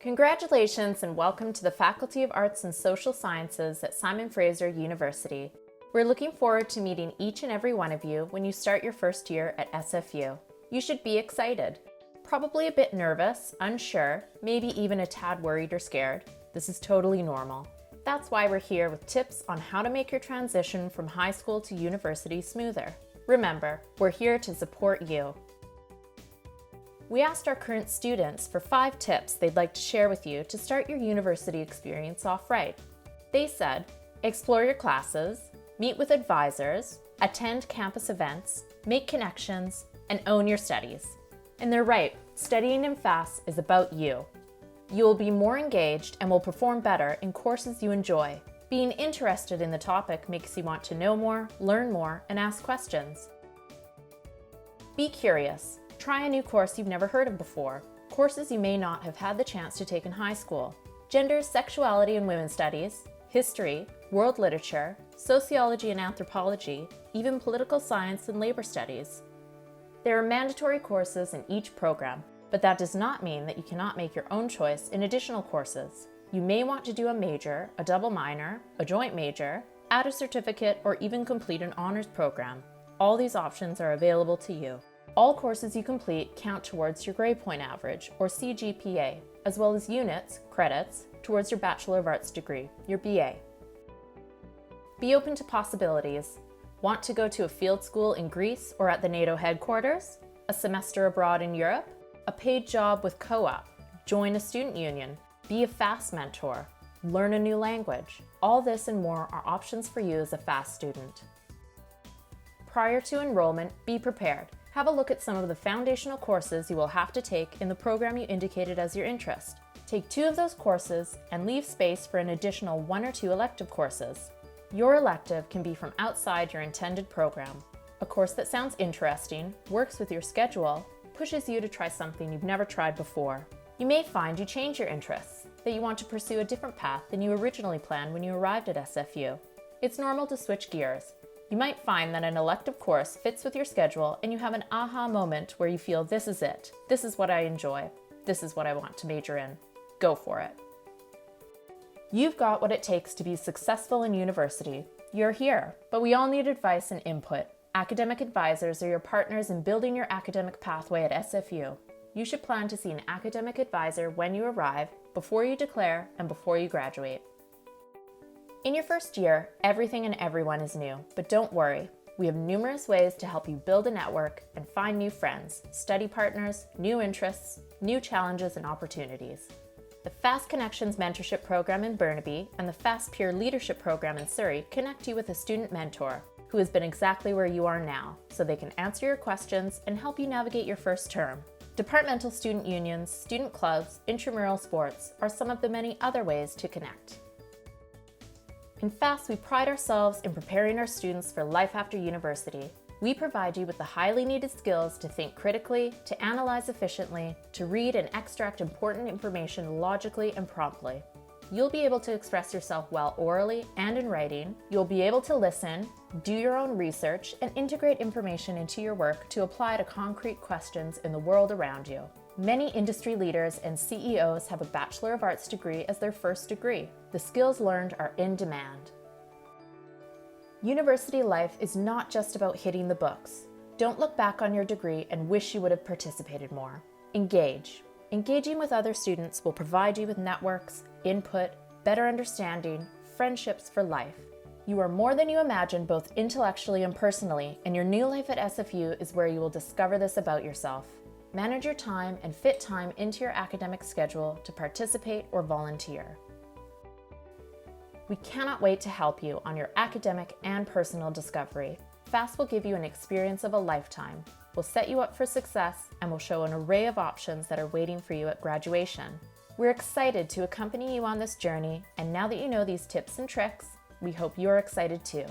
Congratulations and welcome to the Faculty of Arts and Social Sciences at Simon Fraser University. We're looking forward to meeting each and every one of you when you start your first year at SFU. You should be excited. Probably a bit nervous, unsure, maybe even a tad worried or scared. This is totally normal. That's why we're here with tips on how to make your transition from high school to university smoother. Remember, we're here to support you. We asked our current students for 5 tips they'd like to share with you to start your university experience off right. They said, explore your classes, meet with advisors, attend campus events, make connections, and own your studies. And they're right, studying in FASS is about you. You will be more engaged and will perform better in courses you enjoy. Being interested in the topic makes you want to know more, learn more, and ask questions. Be curious. Try a new course you've never heard of before, courses you may not have had the chance to take in high school. Gender, sexuality and women's studies, history, world literature, sociology and anthropology, even political science and labor studies. There are mandatory courses in each program, but that does not mean that you cannot make your own choice in additional courses. You may want to do a major, a double minor, a joint major, add a certificate, or even complete an honors program. All these options are available to you. All courses you complete count towards your grade point average, or CGPA, as well as units, credits, towards your Bachelor of Arts degree, your BA. Be open to possibilities. Want to go to a field school in Greece or at the NATO headquarters? A semester abroad in Europe? A paid job with co-op? Join a student union? Be a FASS mentor? Learn a new language? All this and more are options for you as a FASS student. Prior to enrollment, be prepared. Have a look at some of the foundational courses you will have to take in the program you indicated as your interest. Take 2 of those courses and leave space for an additional 1 or 2 elective courses. Your elective can be from outside your intended program. A course that sounds interesting, works with your schedule, pushes you to try something you've never tried before. You may find you change your interests, that you want to pursue a different path than you originally planned when you arrived at SFU. It's normal to switch gears. You might find that an elective course fits with your schedule and you have an aha moment where you feel this is it. This is what I enjoy. This is what I want to major in. Go for it. You've got what it takes to be successful in university. You're here, but we all need advice and input. Academic advisors are your partners in building your academic pathway at SFU. You should plan to see an academic advisor when you arrive, before you declare, and before you graduate. In your first year, everything and everyone is new, but don't worry. We have numerous ways to help you build a network and find new friends, study partners, new interests, new challenges and opportunities. The FASS Connections Mentorship Program in Burnaby and the FASS Peer Leadership Program in Surrey connect you with a student mentor who has been exactly where you are now, so they can answer your questions and help you navigate your first term. Departmental student unions, student clubs, intramural sports are some of the many other ways to connect. In FASS, we pride ourselves in preparing our students for life after university. We provide you with the highly needed skills to think critically, to analyze efficiently, to read and extract important information logically and promptly. You'll be able to express yourself well orally and in writing. You'll be able to listen, do your own research, and integrate information into your work to apply to concrete questions in the world around you. Many industry leaders and CEOs have a Bachelor of Arts degree as their first degree. The skills learned are in demand. University life is not just about hitting the books. Don't look back on your degree and wish you would have participated more. Engage. Engaging with other students will provide you with networks, input, better understanding, friendships for life. You are more than you imagine both intellectually and personally, and your new life at SFU is where you will discover this about yourself. Manage your time and fit time into your academic schedule to participate or volunteer. We cannot wait to help you on your academic and personal discovery. FASS will give you an experience of a lifetime. We'll set you up for success and will show an array of options that are waiting for you at graduation. We're excited to accompany you on this journey, and now that you know these tips and tricks, we hope you're excited too.